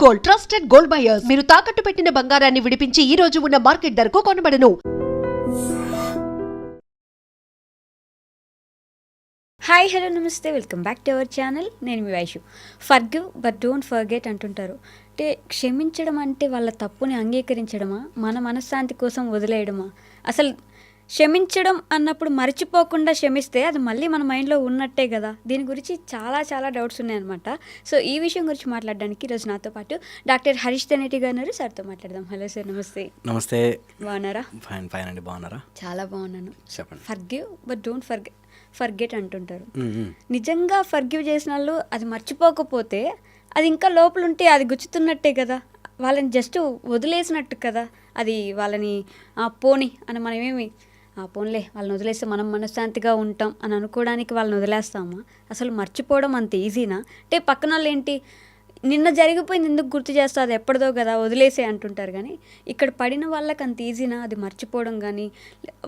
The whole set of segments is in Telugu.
Gold, trusted gold buyers. మీరు తాకట్టు పెట్టిన బంగారాన్ని విడిపించి ఈ రోజు ఉన్న మార్కెట్ ధరకు కొనబడను. హాయ్ హలో నమస్తే, welcome back to our channel. నేను మీ Vaishu. Forgive but don't forget అంటుంటారు. అంటే క్షమించడం అంటే వాళ్ళ తప్పుని అంగీకరించడమా, మన మనశ్శాంతి కోసం వదిలేయడమా? అసలు క్షమించడం అన్నప్పుడు మర్చిపోకుండా క్షమిస్తే అది మళ్ళీ మన మైండ్లో ఉన్నట్టే కదా. దీని గురించి చాలా డౌట్స్ ఉన్నాయన్నమాట. సో ఈ విషయం గురించి మాట్లాడడానికి ఈరోజు నాతో పాటు డాక్టర్ హరీష్ తెనేటి గారు ఉన్నారు. సార్తో మాట్లాడదాం. హలో సార్, నమస్తే. నమస్తే. బాగున్నారా? ఫైన్ అండి. బాగున్నారా? చాలా బాగున్నాను. చెప్పండి. ఫర్గివ్ బట్ డోంట్ ఫర్గెట్ అంటుంటారు. నిజంగా ఫర్గివ్ చేసిన వాళ్ళు అది మర్చిపోకపోతే అది ఇంకా లోపల ఉంటే అది గుచ్చుతున్నట్టే కదా. వాళ్ళని జస్ట్ వదిలేసినట్టు కదా. అది వాళ్ళని పోని అని మనమేమి పోన్లే వాళ్ళని వదిలేస్తే మనం మనశ్శాంతిగా ఉంటాం అని అనుకోవడానికి వాళ్ళని వదిలేస్తామా? అసలు మర్చిపోవడం అంత ఈజీనా? అంటే పక్కన వాళ్ళు ఏంటి, నిన్న జరిగిపోయింది ఎందుకు గుర్తు చేస్తా, అది ఎప్పటిదో కదా వదిలేసే అంటుంటారు. కానీ ఇక్కడ పడిన వాళ్ళకి అంత ఈజీనా అది మర్చిపోవడం? కానీ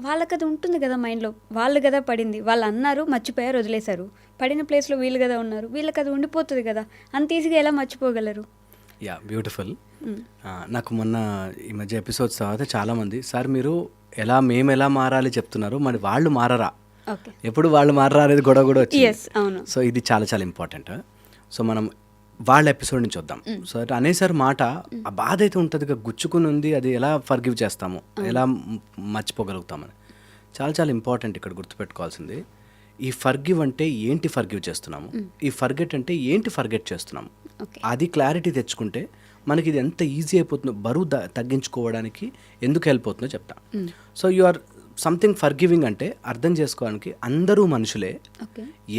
వాళ్ళకి అది ఉంటుంది కదా మైండ్లో, వాళ్ళు కదా పడింది, వాళ్ళు అన్నారు మర్చిపోయారు వదిలేశారు. పడిన ప్లేస్లో వీళ్ళు కదా ఉన్నారు, వీళ్ళకి అది ఉండిపోతుంది కదా. అంత ఈజీగా ఎలా మర్చిపోగలరు? Yeah, beautiful. నాకు మొన్న ఈ మధ్య ఎపిసోడ్స్ తర్వాత చాలామంది, సార్ మీరు మేము ఎలా మారాలి చెప్తున్నారు, మరి వాళ్ళు మారరా, ఎప్పుడు వాళ్ళు మారరా అనేది గొడవ కూడా వచ్చింది. సో ఇది చాలా ఇంపార్టెంట్. సో మనం వాళ్ళ ఎపిసోడ్ నుంచి వద్దాం. సో అనేసారి మాట ఆ బాధ అయితే ఉంటుంది, గుచ్చుకుని ఉంది, అది ఎలా ఫర్గివ్ చేస్తాము, ఎలా మర్చిపోగలుగుతామని చాలా ఇంపార్టెంట్. ఇక్కడ గుర్తుపెట్టుకోవాల్సింది, ఈ ఫర్గివ్ అంటే ఏంటి ఫర్గివ్ చేస్తున్నాము, ఈ ఫర్గెట్ అంటే ఏంటి ఫర్గెట్ చేస్తున్నాము, అది క్లారిటీ తెచ్చుకుంటే మనకి ఇది ఎంత ఈజీ అయిపోతుందో, బరువు తగ్గించుకోవడానికి ఎందుకు హెల్ప్ అవుతుందో చెప్తా. So you or something forgiving అంటే అర్థం చేసుకోవడానికి అందరూ మనుషులే,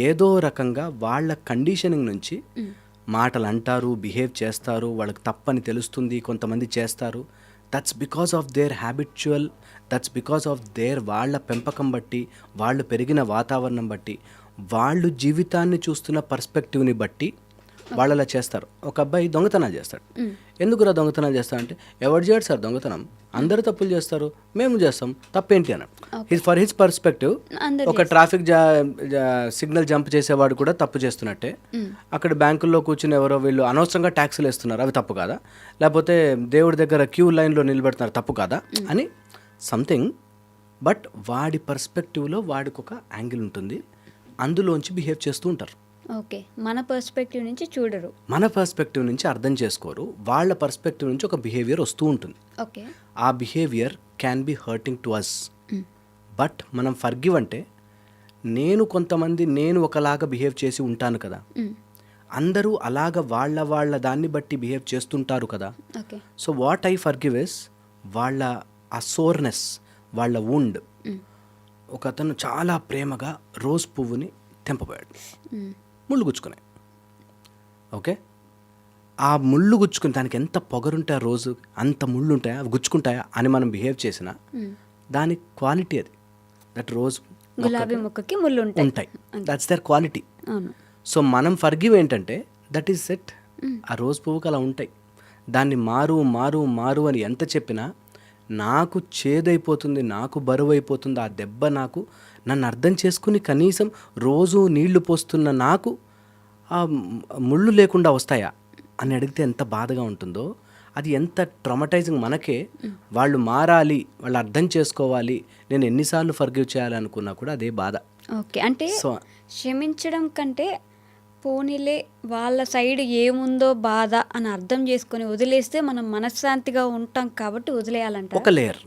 ఏదో రకంగా వాళ్ళ కండిషనింగ్ నుంచి మాటలు అంటారు, బిహేవ్ చేస్తారు, వాళ్ళకి తప్పని తెలుస్తుంది, కొంతమంది చేస్తారు. That's because of their habitual, that's because of their వాళ్ళ పెంపకం బట్టి, వాళ్ళు పెరిగిన వాతావరణం బట్టి, వాళ్ళు జీవితాన్ని చూస్తున్న పర్స్పెక్టివ్ని బట్టి వాళ్ళు అలా చేస్తారు. ఒక అబ్బాయి దొంగతనాలు చేస్తాడు. ఎందుకురా దొంగతనాలు చేస్తాడంటే, ఎవరు చేయడు సార్ దొంగతనం, అందరూ తప్పులు చేస్తారు, మేము చేస్తాం, తప్పేంటి అన్నాడు. ఫర్ హిజ్ పర్స్పెక్టివ్ ఒక ట్రాఫిక్ సిగ్నల్ జంప్ చేసేవాడు కూడా తప్పు చేస్తున్నట్టే. అక్కడ బ్యాంకుల్లో కూర్చుని ఎవరో వీళ్ళు అనవసరంగా ట్యాక్సులు వేస్తున్నారు, అవి తప్పు కాదా? లేకపోతే దేవుడి దగ్గర క్యూ లైన్లో నిలబెడుతున్నారు, తప్పు కాదా అని సంథింగ్. బట్ వాడి పర్స్పెక్టివ్లో వాడికి ఒక యాంగిల్ ఉంటుంది, అందులోంచి బిహేవ్ చేస్తూ ఉంటారు. ఓకే, మన పర్స్పెక్టివ్ నుంచి చూడరు, మన పర్స్పెక్టివ్ నుంచి అర్థం చేసుకోరు, వాళ్ళ పర్స్పెక్టివ్ నుంచి ఒక బిహేవియర్ వస్తూ ఉంటుంది. ఓకే, ఆ behaviour can be hurting to us. But మనం ఫర్గివ్ అంటే, నేను ఒకలాగా బిహేవ్ చేసి ఉంటాను కదా, అందరూ అలాగ వాళ్ళ దాన్ని బట్టి బిహేవ్ చేస్తుంటారు కదా. So what I forgive is వాళ్ళ ఆ సోర్నెస్, వాళ్ళ వుండ్. ఒక అతను చాలా ప్రేమగా రోజ్ పువ్వుని తెంపబోయాడు, ముళ్ళు గుచ్చుకున్నాయి. ఓకే, ఆ ముళ్ళు గుచ్చుకుని దానికి ఎంత పొగరుంటే ఆ రోజు అంత ముళ్ళు ఉంటాయా, అవి గుచ్చుకుంటాయా అని మనం బిహేవ్ చేసినా దాని క్వాలిటీ అది. దట్ రోజ్ గులాబీ మొక్కకి ముళ్ళు ఉంటాయి, దట్స్ దర్ క్వాలిటీ. సో మనం ఫర్గివ్ ఏంటంటే దట్ ఈస్ సెట్, ఆ రోజ్ పువ్వుకి అలా ఉంటాయి. దాన్ని మారు అని ఎంత చెప్పినా నాకు చేదైపోతుంది, నాకు బరువు అయిపోతుంది ఆ దెబ్బ. నన్ను అర్థం చేసుకుని కనీసం రోజు నీళ్లు పోస్తున్న నాకు ఆ ముళ్ళు లేకుండా వస్తాయా అని అడిగితే ఎంత బాధగా ఉంటుందో. అది ఎంత ట్రామటైజింగ్ మనకే. వాళ్ళు మారాలి, వాళ్ళు అర్థం చేసుకోవాలి, నేను ఎన్నిసార్లు ఫర్గివ్ చేయాలనుకున్నా కూడా అదే బాధ. ఓకే, అంటే క్షమించడం కంటే పోనీలే వాళ్ళ సైడ్ ఏముందో బాధ అని అర్థం చేసుకొని వదిలేస్తే మనం మనశ్శాంతిగా ఉంటాం కాబట్టి వదిలేయాలంట. ఒక లేయర్.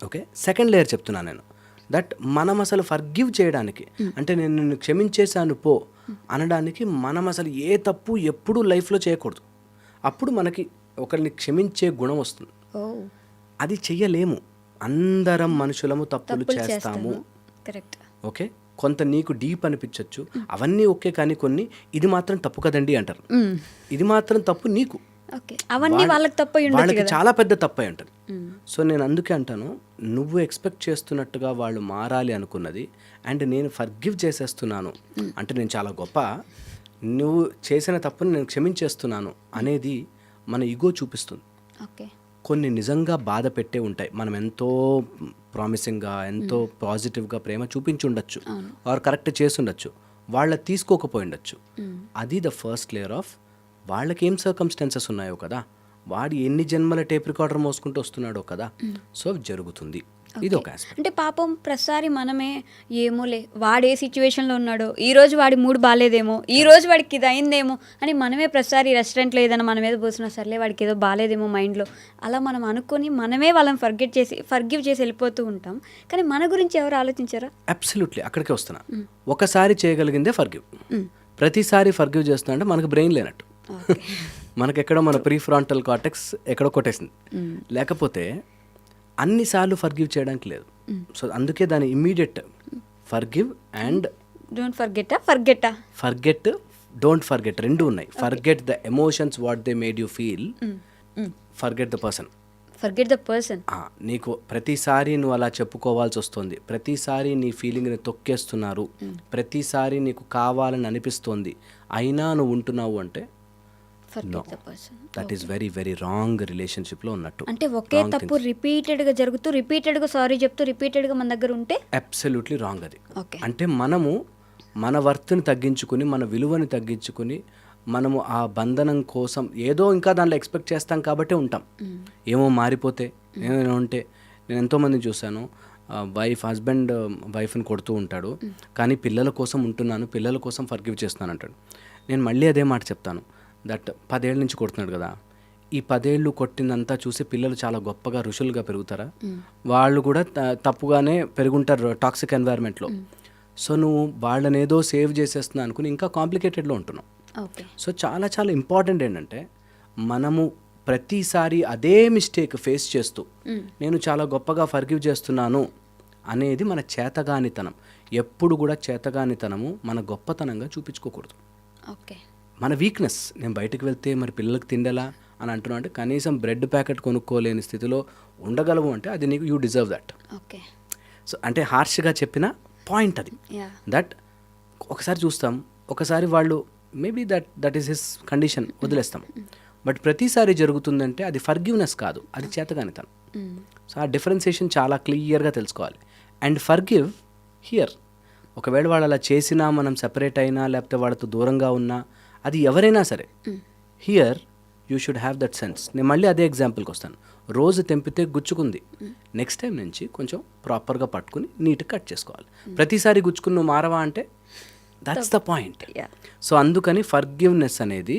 ఓకే, సెకండ్ లేయర్ చెప్తున్నాను నేను. దట్ మనం అసలు ఫర్గివ్ చేయడానికి అంటే నేను నిన్ను క్షమించేశాను పో అనడానికి మనం అసలు ఏ తప్పు ఎప్పుడూ లైఫ్లో చేయకూడదు. అప్పుడు మనకి ఒకరిని క్షమించే గుణం వస్తుంది. అది చెయ్యలేము, అందరం మనుషులము తప్పులు చేస్తాము. కరెక్ట్. ఓకే, కొంత నీకు డీప్ అనిపించవచ్చు, అవన్నీ ఓకే, కానీ కొన్ని ఇది మాత్రం తప్పు కదండి అంటారు. ఇది మాత్రం తప్పు నీకు, అవన్నీ వాళ్ళకి చాలా పెద్ద తప్పు అయి ఉంటుంది. సో నేను అందుకే అంటాను, నువ్వు ఎక్స్పెక్ట్ చేస్తున్నట్టుగా వాళ్ళు మారాలి అనుకున్నది అండ్ నేను ఫర్గివ్ చేసేస్తున్నాను అంటే నేను చాలా గొప్ప, నువ్వు చేసిన తప్పుని నేను క్షమించేస్తున్నాను అనేది మన ఈగో చూపిస్తుంది. కొన్ని నిజంగా బాధ పెట్టే ఉంటాయి, మనం ఎంతో ప్రామిసింగ్గా ఎంతో పాజిటివ్గా ప్రేమ చూపించి ఉండొచ్చు, ఆర్ కరెక్ట్ చేసి ఉండొచ్చు, వాళ్ళ తీసుకోకపోయి ఉండొచ్చు. అది ద ఫస్ట్ లేయర్ ఆఫ్ వాళ్ళకి ఏం సర్కమ్స్టాన్సెస్ ఉన్నాయో కదా, వాడు ఎన్ని జన్మల టేప్ రికార్డర్ మోసుకుంటూ వస్తున్నాడో కదా, సో జరుగుతుంది. ఇది ఒక ఆస్పెక్ట్. అంటే పాపం ప్రతిసారి మనమే ఏమోలే వాడు ఏ సిచ్యువేషన్లో ఉన్నాడో, ఈ రోజు వాడి మూడ్ బాగాలేదేమో, ఈ రోజు వాడికి ఇది అయిందేమో అని మనమే ప్రతిసారి రెస్టారెంట్లో ఏదైనా మన మీద పోసినా సర్లే వాడికి ఏదో బాగాలేదేమో మైండ్లో అలా మనం అనుకొని మనమే వాళ్ళని ఫర్గివ్ చేసి వెళ్ళిపోతూ ఉంటాం. కానీ మన గురించి ఎవరు ఆలోచించారా? అబ్సల్యూట్లీ, అక్కడికే వస్తున్నా. ఒకసారి చేయగలిగిందే ఫర్గివ్. ప్రతిసారి ఫర్గివ్ చేస్తున్నా అంటే మనకు బ్రెయిన్ లేనట్టు. మనకెక్కడో మన ప్రీఫ్రాంటల్ కార్టెక్స్ ఎక్కడో కొట్టేసింది. లేకపోతే అన్నిసార్లు ఫర్గివ్ చేయడానికి లేదు. సో అందుకే దాని immediate forgive and don't forget, don't forget రెండు ఉన్నాయి. Forget the emotions what they made you feel, forget the person. నీకు ప్రతిసారి నువ్వు అలా చెప్పుకోవాల్సి వస్తుంది, ప్రతిసారి నీ ఫీలింగ్ని తొక్కేస్తున్నారు, ప్రతిసారి నీకు కావాలని అనిపిస్తోంది, అయినా నువ్వు ఉంటున్నావు అంటే that is very very wrong రిలేషన్షిప్లో ఉన్నట్టు. అంటే ఒకే తప్పు రిపీటెడ్గా జరుగుతూ రిపీటెడ్గా సారీ చెప్తూ రిపీటెడ్గా మన దగ్గర ఉంటే అబ్సల్యూట్లీ రాంగ్ అది. అంటే మనము మన వర్త్ని తగ్గించుకుని, మన విలువని తగ్గించుకుని, మనము ఆ బంధనం కోసం ఏదో ఇంకా దానిలో ఎక్స్పెక్ట్ చేస్తాం కాబట్టి ఉంటాం. ఏమో మారిపోతే ఏమైనా ఉంటే, నేను ఎంతోమందిని చూశాను, హస్బెండ్ వైఫ్ని కొడుతూ ఉంటాడు కానీ పిల్లల కోసం ఉంటున్నాను, పిల్లల కోసం ఫర్గివ్ చేస్తున్నాను అంటాడు. నేను మళ్ళీ అదే మాట చెప్తాను, దట్ 10 ఏళ్ళ నుంచి కొడుతున్నాడు కదా, ఈ 10 ఏళ్ళు కొట్టిందంతా చూసి పిల్లలు చాలా గొప్పగా ఋషులుగా పెరుగుతారా? వాళ్ళు కూడా తప్పుగానే పెరుగుంటారు టాక్సిక్ ఎన్వైర్న్మెంట్లో. సో నువ్వు వాళ్ళని ఏదో సేవ్ చేసేస్తున్నా అనుకుని ఇంకా కాంప్లికేటెడ్లో ఉంటున్నావు. సో చాలా చాలా ఇంపార్టెంట్ ఏంటంటే, మనము ప్రతిసారి అదే మిస్టేక్ ఫేస్ చేస్తూ నేను చాలా గొప్పగా ఫర్గివ్ చేస్తున్నాను అనేది మన చేతగానితనం. ఎప్పుడు కూడా చేతగానితనము మన గొప్పతనంగా చూపించుకోకూడదు. మన వీక్నెస్, నేను బయటకు వెళ్తే మరి పిల్లలకు తిండేలా అని అంటున్నా అంటే, కనీసం బ్రెడ్ ప్యాకెట్ కొనుక్కోలేని స్థితిలో ఉండగలవు అంటే అది నీకు యూ డిజర్వ్ దట్. సో అంటే హార్ష్గా చెప్పిన పాయింట్ అది. దట్ ఒకసారి చూస్తాం, ఒకసారి వాళ్ళు maybe that is his condition, వదిలేస్తాం. బట్ ప్రతిసారి జరుగుతుందంటే అది ఫర్గివ్నెస్ కాదు, అది చేతగానితనం. సో ఆ డిఫరెన్సియేషన్ చాలా క్లియర్గా తెలుసుకోవాలి. అండ్ ఫర్గివ్ హియర్, ఒకవేళ వాళ్ళు అలా చేసినా, మనం సెపరేట్ అయినా, లేకపోతే వాళ్ళతో దూరంగా ఉన్నా, అది ఎవరైనా సరే, here you should have that sense. నేను మళ్ళీ అదే ఎగ్జాంపుల్కి వస్తాను. రోజు తెంపితే గుచ్చుకుంది, నెక్స్ట్ టైం నుంచి కొంచెం ప్రాపర్గా పట్టుకుని నీట్గా కట్ చేసుకోవాలి. ప్రతిసారి గుచ్చుకుని నువ్వు మారవా అంటే దట్స్ ద పాయింట్. సో అందుకని ఫర్గివ్నెస్ అనేది,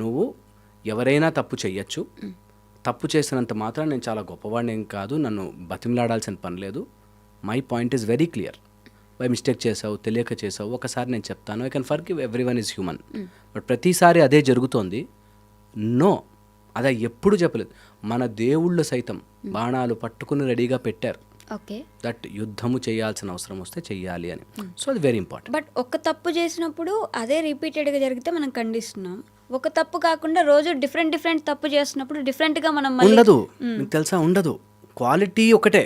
నువ్వు ఎవరైనా తప్పు చెయ్యొచ్చు, తప్పు చేసినంత మాత్రం నేను చాలా గొప్పవాడిని ఏం కాదు, నన్ను బతిమలాడాల్సిన పని లేదు. My point is very clear. By mistake చేసావు, తెలియక చేసావు, ఒకసారి నేను చెప్తాను, I can forgive, everyone is human. But ప్రతిసారి అదే జరుగుతోంది, నో, అదే ఎప్పుడు చెప్పలేదు. మన దేవుళ్ళు సైతం బాణాలు పట్టుకుని రెడీగా పెట్టారు, దట్ యుద్ధము చేయాల్సిన అవసరం వస్తే చెయ్యాలి అని. సో అది వెరీ ఇంపార్టెంట్. బట్ ఒక తప్పు చేసినప్పుడు అదే రిపీటెడ్గా జరిగితే మనం ఖండిస్తున్నాం. ఒక తప్పు కాకుండా రోజు డిఫరెంట్ తప్పు చేస్తున్నప్పుడు డిఫరెంట్గా మనం ఉండదు. మీకు తెలుసా, ఉండదు. క్వాలిటీ ఒకటే,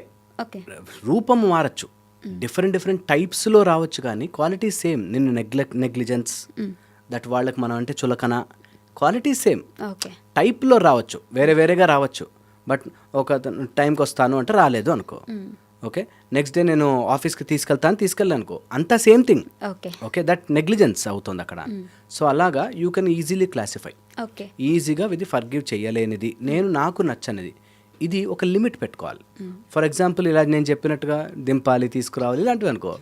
రూపం మారచ్చు, డిఫరెంట్ టైప్స్లో రావచ్చు, కానీ క్వాలిటీ సేమ్. నిన్ను నెగ్లిజెన్స్, దట్ వాళ్ళకి మనం అంటే చులకన, క్వాలిటీ సేమ్. టైప్లో రావచ్చు, వేరేగా రావచ్చు. బట్ ఒక టైంకి వస్తాను అంటే రాలేదు అనుకో, ఓకే, నెక్స్ట్ డే నేను ఆఫీస్కి తీసుకెళ్ళాను అనుకో, అంతా same thing. Okay, that negligence అవుతుంది అక్కడ. సో అలాగా యూ కెన్ ఈజీలీ క్లాసిఫై, ఈజీగా ఇది ఫర్గివ్ చేయలేనిది, నేను నాకు నచ్చనిది, ఇది ఒక లిమిట్ పెట్టుకోవాలి. ఫర్ ఎగ్జాంపుల్ ఇలా నేను చెప్పినట్టుగా దింపాలి, తీసుకురావాలి ఇలాంటివి అనుకో,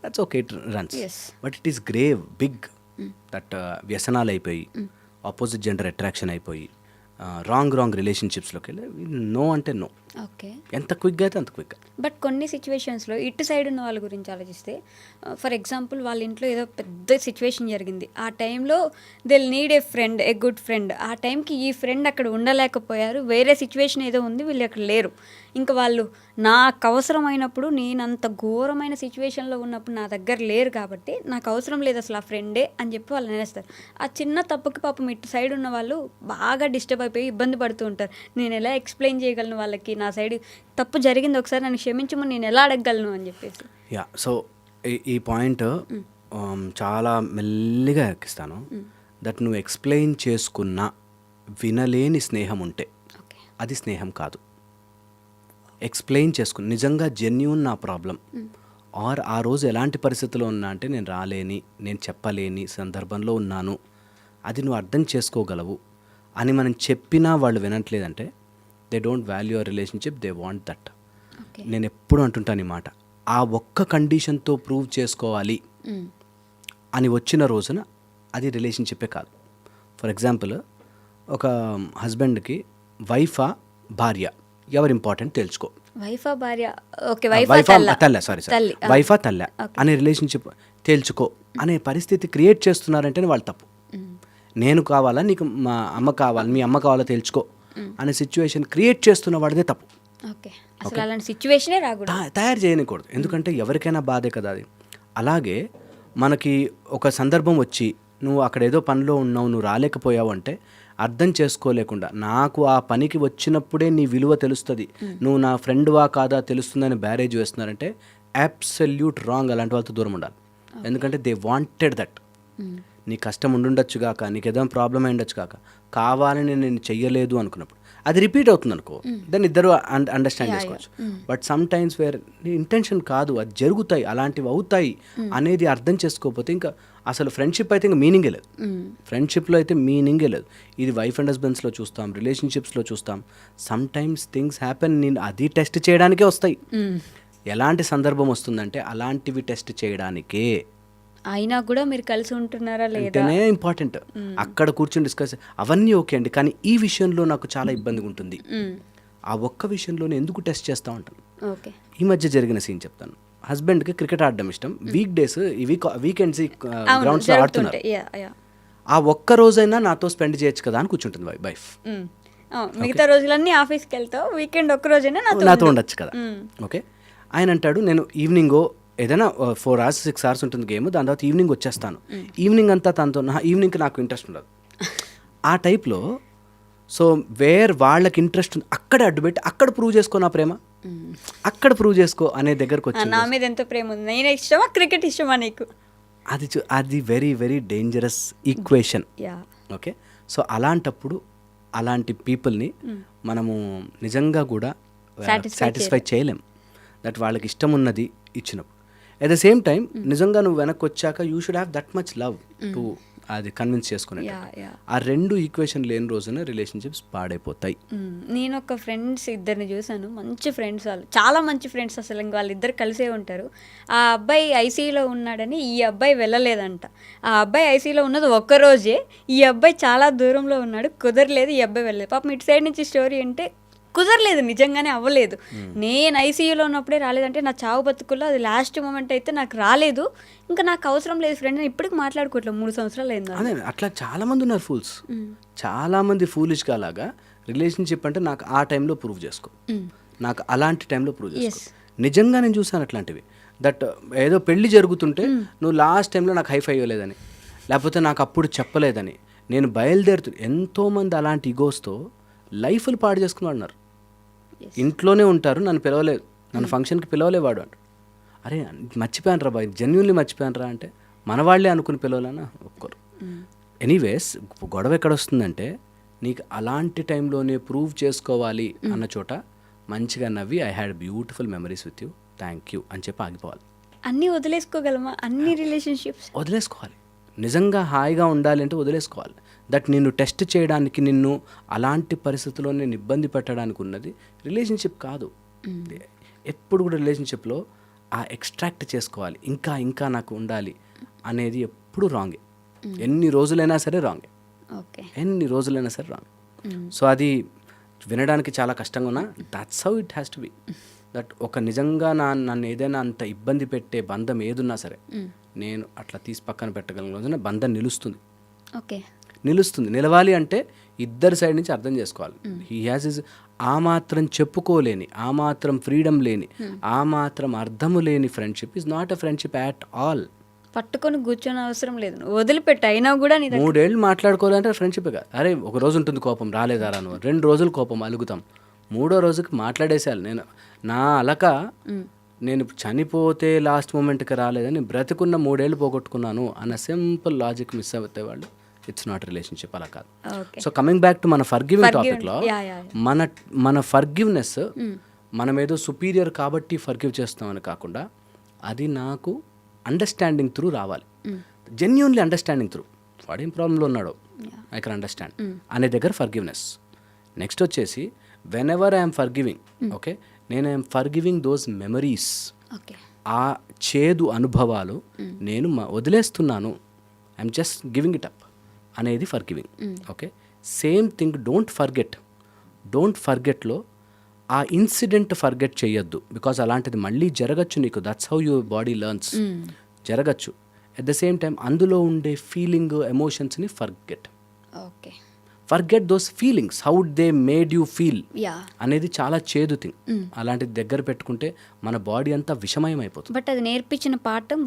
that's okay, it runs. But it is grave, big, that వ్యసనాలు అయిపోయి, ఆపోజిట్ జెండర్ అట్రాక్షన్ అయిపోయి, రాంగ్ రిలేషన్షిప్స్లోకి వెళ్ళి నో అంటే నో. ఎంత క్విక్గా అయితే అంత క్విక్గా. బట్ కొన్ని సిచ్యువేషన్స్లో ఇటు సైడ్ ఉన్న వాళ్ళ గురించి ఆలోచిస్తే, ఫర్ ఎగ్జాంపుల్ వాళ్ళ ఇంట్లో ఏదో పెద్ద సిచ్యువేషన్ జరిగింది, ఆ టైంలో they need a good friend. ఆ టైంకి ఈ ఫ్రెండ్ అక్కడ ఉండలేకపోయారు, వేరే సిచ్యువేషన్ ఏదో ఉంది, వీళ్ళు అక్కడ లేరు. ఇంకా వాళ్ళు నాకు అవసరమైనప్పుడు, నేను అంత ఘోరమైన సిచ్యువేషన్లో ఉన్నప్పుడు నా దగ్గర లేరు కాబట్టి నాకు అవసరం లేదు అసలు ఆ ఫ్రెండే అని చెప్పి వాళ్ళు అనేస్తారు. ఆ చిన్న తప్పుకి పాపం ఇటు సైడ్ ఉన్న వాళ్ళు బాగా డిస్టర్బ్ అయిపోయి ఇబ్బంది పడుతూ ఉంటారు. నేను ఎలా ఎక్స్ప్లెయిన్ చేయగలను వాళ్ళకి, నా సైడ్ తప్పు జరిగింది, ఒకసారి నన్ను క్షమించమని నేను ఎలా అడగగలను అని చెప్పేసి. సో ఈ పాయింట్ చాలా మెల్లిగా ఎక్కిస్తాను. దట్ నువ్వు ఎక్స్ప్లెయిన్ చేసుకున్నా వినలేని స్నేహం ఉంటే అది స్నేహం కాదు. ఎక్స్ప్లెయిన్ చేసుకుని నిజంగా జెన్యూన్ నా ప్రాబ్లం, ఆర్ ఆ రోజు ఎలాంటి పరిస్థితిలో ఉన్నా అంటే నేను రాలేని, నేను చెప్పలేని సందర్భంలో ఉన్నాను, అది నువ్వు అర్థం చేసుకోగలవు అని మనం చెప్పినా వాళ్ళు వినట్లేదంటే they don't value our relationship, they want that. Okay. నేను ఎప్పుడు అంటుంటాను ఈ మాట, ఆ ఒక్క కండిషన్తో ప్రూవ్ చేసుకోవాలి అని వచ్చిన రోజున అది రిలేషన్షిప్పే కాదు. ఫర్ ఎగ్జాంపుల్, ఒక హస్బెండ్కి వైఫా భార్య ఎవరు ఇంపార్టెంట్ తెలుసుకో. వైఫా భార్య, ఓకే, తల్లి వైఫా తల్ల అనే రిలేషన్షిప్ తేల్చుకో అనే పరిస్థితి క్రియేట్ చేస్తున్నారంటేనే వాళ్ళు తప్పు. నేను కావాలా, నీకు మా అమ్మ కావాలి, మీ అమ్మ కావాలా తేల్చుకో అనే సిచ్యువేషన్ క్రియేట్ చేస్తున్న వాడిదే తప్పు. ఓకే, అసలు అలాంటి సిచ్యువేషనే రాకూడదు, తయారు చేయకూడదు. ఎందుకంటే ఎవరికైనా బాధే కదా అది. అలాగే మనకి ఒక సందర్భం వచ్చి నువ్వు అక్కడ ఏదో పనిలో ఉన్నావు, నువ్వు రాలేకపోయావు అంటే అర్థం చేసుకోలేకుండా నాకు ఆ పనికి వచ్చినప్పుడే నీ విలువ తెలుస్తుంది, నువ్వు నా ఫ్రెండ్వా కాదా తెలుస్తుందని బ్యారేజ్ వేస్తున్నారంటే అబ్సల్యూట్ రాంగ్. అలాంటి వాళ్ళతో దూరం ఉండాలి. ఎందుకంటే దే వాంటెడ్ దట్. నీ కష్టం ఉండుండొచ్చు కాక, నీకు ఏదైనా ప్రాబ్లం అయి ఉండొచ్చు కాక, కావాలని నేను చెయ్యలేదు అనుకున్నప్పుడు అది రిపీట్ అవుతుంది అనుకో, దాన్ని ఇద్దరు అండర్స్టాండ్ చేసుకోవచ్చు. బట్ సమ్ టైమ్స్ వేర్ నీ ఇంటెన్షన్ కాదు, అది జరుగుతాయి, అలాంటివి అవుతాయి అనేది అర్థం చేసుకోకపోతే ఇంకా అసలు ఫ్రెండ్షిప్ అయితే ఇంకా మీనింగే లేదు. ఫ్రెండ్షిప్లో అయితే మీనింగే లేదు. ఇది వైఫ్ అండ్ హస్బెండ్స్లో చూస్తాం, రిలేషన్షిప్స్లో చూస్తాం. సమ్ టైమ్స్ థింగ్స్ హ్యాపెన్, నేను అది టెస్ట్ చేయడానికే వస్తాయి. ఎలాంటి సందర్భం వస్తుందంటే అలాంటివి టెస్ట్ చేయడానికే. అయినా కూడా మీరు కలిసి ఉంటున్నారా లేదా అంటేనే ఇంపార్టెంట్. అక్కడ కూర్చొని డిస్కస్ అవన్నీ ఓకే అండి, కానీ ఈ విషయంలో నాకు చాలా ఇబ్బందిగా ఉంటుంది, ఆ ఒక్క విషయంలోనే ఎందుకు టెస్ట్ చేస్తూ ఉంటాను. ఓకే. ఈ మధ్య జరిగిన సీన్ చెప్తాను. హస్బెండ్కి క్రికెట్ ఆడడం ఇష్టం, వీక్ డేస్ వీకెండ్స్ గ్రౌండ్స్లో ఆడుతున్నారు. ఆ ఒక్క రోజైనా నాతో స్పెండ్ చేయొచ్చు కదా అని కూర్చుంటుంది వైఫ్. మిగతా రోజులన్నీ ఆఫీస్కి వెళ్తావు, వీకెండ్ ఒక్క రోజైనా నాతో ఉండొచ్చు కదా. ఓకే. ఆయన అంటాడు, నేను ఈవినింగో ఏదైనా 4 hours 6 hours ఉంటుంది గేమ్, దాని తర్వాత ఈవినింగ్ వచ్చేస్తాను, ఈవినింగ్ అంతా తనతో, ఈవినింగ్కి నాకు ఇంట్రెస్ట్ ఉండదు ఆ టైప్లో. సో వాళ్ళకి ఇంట్రెస్ట్ ఉంది అక్కడే అడ్డుపెట్టి అక్కడ ప్రూవ్ చేసుకో నా ప్రేమ, అక్కడ ప్రూవ్ చేసుకో అనే దగ్గరకు వచ్చి నా మీద ఎంత ప్రేమ ఉంది, నేను ఇష్టమా క్రికెట్ ఇష్టమా నీకు, అది very very dangerous equation. Okay. So అలాంటప్పుడు అలాంటి పీపుల్ని మనము నిజంగా కూడా సాటిస్ఫై చేయలేం. దట్ వాళ్ళకి ఇష్టం ఉన్నది ఇచ్చినప్పుడు. ఎట్ ద సేమ్ టైం నిజంగా నువ్వు వెనక్కి వచ్చాక you should have that much love to అది కన్విన్స్ చేసుకునే. ఆ రెండు ఈక్వేషన్ లేని రోజున రిలేషన్షిప్స్ పాడైపోతాయి. నేను ఒక ఫ్రెండ్స్ ఇద్దరిని చూసాను, మంచి ఫ్రెండ్స్, వాళ్ళు చాలా మంచి ఫ్రెండ్స్. అసలు ఇంక వాళ్ళిద్దరు కలిసే ఉంటారు. ఆ అబ్బాయి ఐసీయూలో ఉన్నాడని ఈ అబ్బాయి వెళ్ళలేదంట. ఆ అబ్బాయి ఐసీయూలో ఉన్నది ఒక్కరోజే, ఈ అబ్బాయి చాలా దూరంలో ఉన్నాడు, కుదరలేదు, ఈ అబ్బాయి వెళ్ళలేదు. పాపం ఇటు సైడ్ నుంచి స్టోరీ అంటే కుదరలేదు, నిజంగానే అవ్వలేదు. నేను ఐసీయూలో ఉన్నప్పుడే రాలేదంటే నా చావు బతుకుల్లో అది లాస్ట్ మూమెంట్ అయితే నాకు రాలేదు, ఇంకా నాకు అవసరం లేదు ఫ్రెండ్, నేను ఇప్పటికి మాట్లాడుకోవట్లేదు, 3 సంవత్సరాలు అయింది. అదే అట్లా చాలా మంది ఉన్నారు ఫూల్స్. చాలా మంది ఫూలిష్గా అలాగా రిలేషన్షిప్ అంటే నాకు ఆ టైంలో ప్రూవ్ చేసుకో, నాకు అలాంటి టైంలో ప్రూవ్ చేసుకో. నిజంగా నేను చూసాను అట్లాంటివి. దట్ ఏదో పెళ్లి జరుగుతుంటే నువ్వు లాస్ట్ టైంలో నాకు హైఫై ఇవ్వలేదని, లేకపోతే నాకు అప్పుడు చెప్పలేదని నేను బయలుదేరుతు. ఎంతోమంది అలాంటి ఈగోస్తో లైఫ్లు పాడు చేసుకున్నారు. ఇంట్లోనే ఉంటారు, నన్ను పిలవలేదు, నన్ను ఫంక్షన్కి పిలవలేవాడు అంట. అరే మర్చిపోయాను రా బాయ్, జెన్యున్లీ మర్చిపోయాను రా అంటే మన వాళ్ళే అనుకుని పిలవలేనా ఒక్కరు. ఎనీవేస్ గొడవ ఎక్కడ వస్తుందంటే నీకు అలాంటి టైంలోనే ప్రూవ్ చేసుకోవాలి అన్న చోట మంచిగా నవ్వి I had beautiful memories with you, thank you అని చెప్పి ఆగిపోవాలి. అన్నీ వదిలేసుకోగలమా? అన్ని రిలేషన్షిప్స్ వదిలేసుకోవాలి. నిజంగా హాయిగా ఉండాలి అంటే వదిలేసుకోవాలి. దట్ నిన్ను టెస్ట్ చేయడానికి, నిన్ను అలాంటి పరిస్థితుల్లో నేను ఇబ్బంది పెట్టడానికి ఉన్నది రిలేషన్షిప్ కాదు. ఎప్పుడు కూడా రిలేషన్షిప్లో ఆ ఎక్స్ట్రాక్ట్ చేసుకోవాలి, ఇంకా ఇంకా నాకు ఉండాలి అనేది ఎప్పుడు రాంగే. ఎన్ని రోజులైనా సరే రాంగే, ఎన్ని రోజులైనా సరే రాంగ్. సో అది వినడానికి చాలా కష్టంగా ఉన్నా that's how it has to be. That ఒక నిజంగా నన్ను ఏదైనా అంత ఇబ్బంది పెట్టే బంధం ఏదున్నా సరే నేను అట్లా తీసి పక్కన పెట్టగలిగిన రోజున బంధం నిలుస్తుంది. నిలుస్తుంది. నిలవాలి అంటే ఇద్దరు సైడ్ నుంచి అర్థం చేసుకోవాలి. హీ హ్యాస్ ఇస్ ఆ మాత్రం చెప్పుకోలేని, ఆ మాత్రం ఫ్రీడమ్ లేని, ఆ మాత్రం అర్థము లేని friendship is not a friendship at all. పట్టుకొని కూర్చొని అవసరం లేదు, వదిలిపెట్టి అయినా కూడా 3 ఏళ్ళు మాట్లాడుకోవాలంటే ఫ్రెండ్షిప్ కాదు. అరే ఒక రోజు ఉంటుంది కోపం, రాలేదారా నువ్వు, 2 రోజులు కోపం అలుగుతాం, 3వ రోజుకి మాట్లాడేసేయాలి. నేను నా అలక నేను చనిపోతే లాస్ట్ మూమెంట్కి రాలేదని బ్రతికున్న 3 ఏళ్ళు పోగొట్టుకున్నాను అన్న సింపుల్ లాజిక్ మిస్ అవుతాయి వాళ్ళు. ఇట్స్ నాట్ రిలేషన్షిప్, అలా కాదు. సో కమింగ్ బ్యాక్ టు మన ఫర్గివింగ్ టాపిక్లో, మన ఫర్గివ్నెస్ మనం ఏదో సుపీరియర్ కాబట్టి ఫర్గివ్ చేస్తామని కాకుండా అది నాకు అండర్స్టాండింగ్ త్రూ రావాలి. Genuinely understanding through. వాడేం ప్రాబ్లంలో ఉన్నాడో ఐ కెన్ అండర్స్టాండ్ అనే దగ్గర ఫర్గివ్నెస్. నెక్స్ట్ వచ్చేసి whenever I'm forgiving, okay, నేను I'm forgiving those memories, okay, ఆ చేదు అనుభవాలు నేను వదిలేస్తున్నాను, I'm just giving it up అనేది forgiving. Okay, same thing don't ఫర్గెట్లో ఆ ఇన్సిడెంట్ ఫర్గెట్ చేయొద్దు, బికాజ్ అలాంటిది మళ్ళీ జరగచ్చు నీకు. That's how your body learns. జరగచ్చు. ఎట్ ద సేమ్ టైం అందులో ఉండే ఫీలింగ్, ఎమోషన్స్ని okay, forget those feelings, how they made you feel yeah. అనేది చాలా చేదు థింగ్. అలాంటిది దగ్గర పెట్టుకుంటే మన బాడీ అంతా విషమయం అయిపోతుంది. బట్ అది నేర్పించిన పాఠం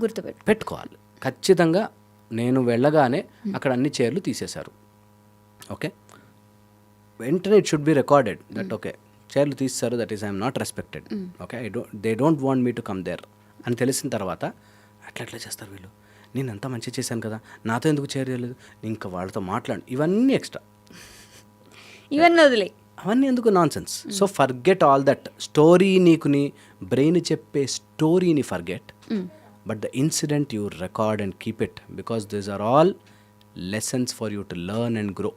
పెట్టుకోవాలి ఖచ్చితంగా. నేను వెళ్ళగానే అక్కడ అన్ని చైర్లు తీసేశారు. ఓకే, వెంటనే it should be recorded that okay చైర్లు తీసేశారు, that is I'm not respected. Okay, they don't want me to come there అని తెలిసిన తర్వాత అట్లా చేస్తారు వీళ్ళు, నేను అంతా మంచి చేశాను కదా, నాతో ఎందుకు చైర్ చేయలేదు, ఇంకా వాళ్ళతో మాట్లాడు, ఇవన్నీ ఎక్స్ట్రా, అవన్నీ ఎందుకు nonsense. So forget all that story. నీకు నీ బ్రెయిన్ చెప్పే స్టోరీని forget, but the incident you record and keep it, because these are all lessons for you to learn and grow.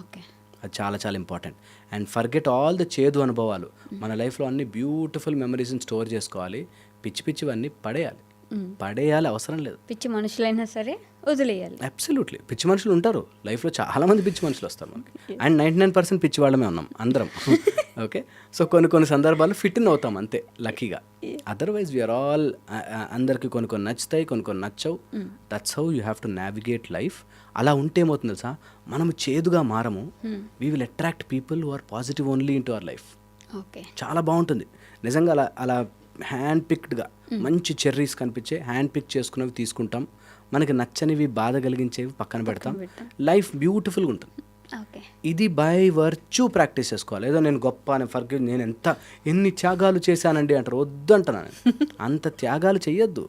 Okay, అది చాలా చాలా important. And forget all the చేదు అనుభవాలు. మన లైఫ్లో అన్ని బ్యూటిఫుల్ మెమరీస్ని స్టోర్ చేసుకోవాలి. పిచ్చివన్నీ పడేయాలి, అవసరం లేదు. పిచ్చి మనుషులైనా సరే వదిలేయాలి. అబ్సల్యూట్లీ. పిచ్చి మనుషులు ఉంటారు లైఫ్లో, చాలామంది పిచ్చి మనుషులు వస్తారు మనకి. అండ్ 99% పిచ్చి వాళ్ళమే ఉన్నాం అందరం. ఓకే, సో కొన్ని సందర్భాలు ఫిట్ ఇన్ అవుతాం అంతే, లక్కీగా. అదర్వైజ్ వీఆర్ ఆల్, అందరికి కొన్ని నచ్చుతాయి, కొన్ని నచ్చవు. That's how you have to navigate life. అలా ఉంటే ఏమవుతుంది తెలుసా, మనము చేదుగా మారము. We will attract people who are positive only into our life. Okay, చాలా బాగుంటుంది నిజంగా. అలా హ్యాండ్ పిక్డ్గా మంచి చెర్రీస్ కనిపించే హ్యాండ్ పిక్ చేసుకున్నవి తీసుకుంటాం, మనకి నచ్చనివి బాధ కలిగించేవి పక్కన పెడతాం. లైఫ్ బ్యూటిఫుల్గా ఉంటుంది. ఇది బై వర్చ్యూ ప్రాక్టీస్ చేసుకోవాలి. ఏదో నేను గొప్ప అని ఫర్గివ్, నేను ఎన్ని త్యాగాలు చేశానండి అంటారు, వద్దు అంటున్నాను. అంత త్యాగాలు చెయ్యొద్దు.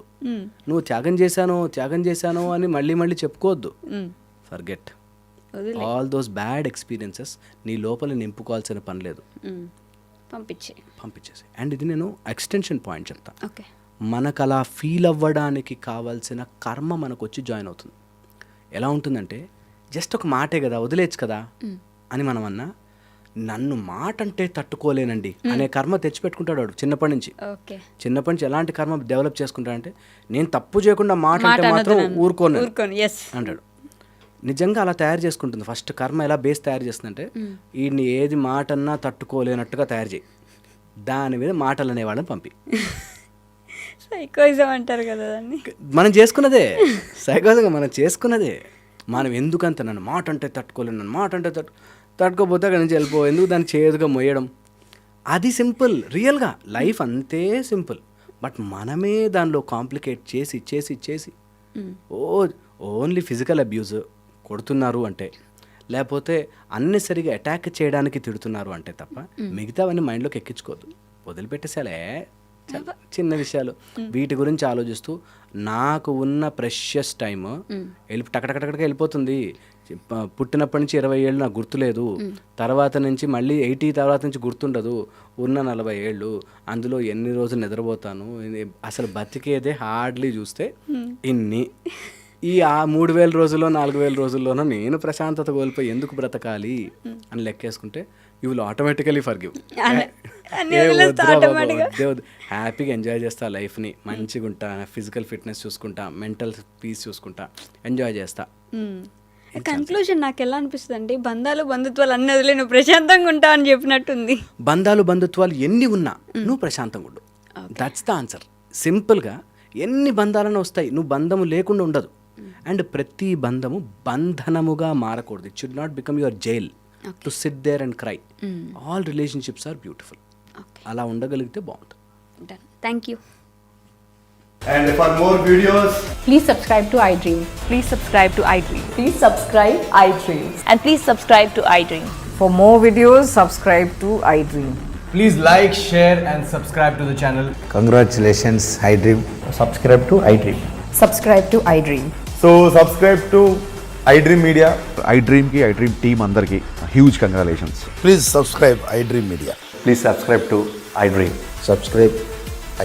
నువ్వు త్యాగం చేశాను అని మళ్ళీ చెప్పుకోవద్దు. Forget all those bad experiences. నీ లోపల నింపుకోవాల్సిన పని లేదు, పంపించేసి. అండ్ ఇది నేను ఎక్స్టెన్షన్ పాయింట్ చెప్తా. మనకు అలా ఫీల్ అవ్వడానికి కావాల్సిన కర్మ మనకు వచ్చి జాయిన్ అవుతుంది. ఎలా ఉంటుందంటే, జస్ట్ ఒక మాటే కదా, వదిలేచ్చు కదా అని మనం అన్నా, నన్ను మాట అంటే తట్టుకోలేనండి అనే కర్మ తెచ్చిపెట్టుకుంటాడు వాడు చిన్నప్పటి నుంచి. ఎలాంటి కర్మ డెవలప్ చేసుకుంటాడంటే, నేను తప్పు చేయకుండా మాట అంటే మాత్రం ఊరుకోను అంటాడు. నిజంగా అలా తయారు చేసుకుంటుంది. ఫస్ట్ కర్మ ఎలా బేస్ తయారు చేస్తుందంటే, వీడిని ఏది మాట అన్నా తట్టుకోలేనట్టుగా తయారు చేయి, దాని మీద మాటలు అనేవాళ్ళని పంపి. సైకోయిజం అంటారు కదా దాన్ని. మనం చేసుకున్నదే సైకోయిజంగా, మనం చేసుకున్నదే. మనం ఎందుకంత నన్ను మాట అంటే తట్టుకోలేను, నన్ను మాట అంటే తట్టుకోపోతే అక్కడి నుంచి వెళ్ళిపో, ఎందుకు దాన్ని చేదుగా మొయ్యడం. అది సింపుల్. రియల్గా లైఫ్ అంతే సింపుల్, బట్ మనమే దానిలో కాంప్లికేట్ చేసి ఓన్లీ ఫిజికల్ అబ్యూజ్ కొడుతున్నారు అంటే, లేకపోతే అన్నెసరిగా అటాక్ చేయడానికి తిడుతున్నారు అంటే తప్ప మిగతావన్నీ మైండ్లోకి ఎక్కించుకోవద్దు. వదిలిపెట్టేసాలే చిన్న విషయాలు. వీటి గురించి ఆలోచిస్తూ నాకు ఉన్న ప్రెషియస్ టైమ్ టకటకటక వెళ్ళిపోతుంది. పుట్టినప్పటి నుంచి 20 ఏళ్ళు నాకు గుర్తులేదు, తర్వాత నుంచి మళ్ళీ 80 తర్వాత నుంచి గుర్తుండదు, ఉన్న 40 ఏళ్ళు, అందులో ఎన్ని రోజులు నిద్రపోతాను, అసలు బతికేదే హార్డ్లీ చూస్తే ఇన్ని. ఈ 3000 రోజుల్లో 4000 రోజుల్లోనూ నేను ప్రశాంతత కోల్పోయి ఎందుకు బ్రతకాలి అని లెక్కేసుకుంటే యూ విల్ ఆటోమేటికలీ ఫర్గివ్. హ్యాపీగా ఎంజాయ్ చేస్తా లైఫ్ని, మంచిగా ఉంటా, ఫిజికల్ ఫిట్నెస్ చూసుకుంటా, మెంటల్ పీస్ చూసుకుంటా, ఎంజాయ్ చేస్తా. కన్క్లూజన్ నాకు ఎలా అనిపిస్తుంది అంటే, బంధుత్వాలు అన్నీ వదిలే నువ్వు ప్రశాంతంగా ఉంటావు అని చెప్పినట్టుంది. బంధుత్వాలు ఎన్ని ఉన్నా నువ్వు ప్రశాంతంగా ఉండు. That's the answer. సింపుల్గా ఎన్ని బంధాలను వస్తాయి, నువ్వు బంధము లేకుండా ఉండదు. అండ్ ప్రతి బంధము బంధనముగా మారకూడదు. It should not become your jail to sit there and cry. All relationships are beautiful. అలా ఉండగలిగితే బాగుంటుంది. Thank you. And for more videos, please subscribe to iDream. Please subscribe to iDream. Please subscribe iDream. And please subscribe to iDream. For more videos, subscribe to iDream. please like, share and subscribe to the channel. Congratulations, iDream. Subscribe to iDream. Subscribe to iDream. So subscribe to iDream Media. iDream ki iDream team andarki huge congratulations. Please subscribe iDream Media. Please subscribe to iDream. Subscribe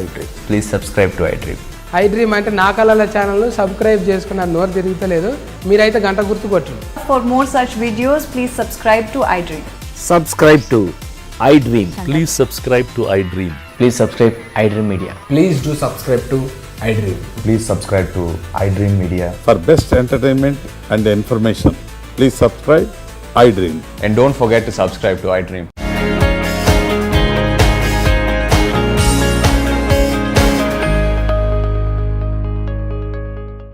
iDream. Please subscribe to iDream. I dream అంటే నా కళల ఛానల్ను సబ్స్క్రైబ్ చేసుకున్న నోరు తిరుగుతలేదు. మీరైతే గంట గుర్తు కొట్టండి. For more such videos, please subscribe to iDream. Subscribe to iDream. Please subscribe to iDream. Please subscribe iDream Media. Please do subscribe to iDream. Please subscribe to iDream Media. For best entertainment and information, please subscribe iDream. And don't forget to subscribe to iDream.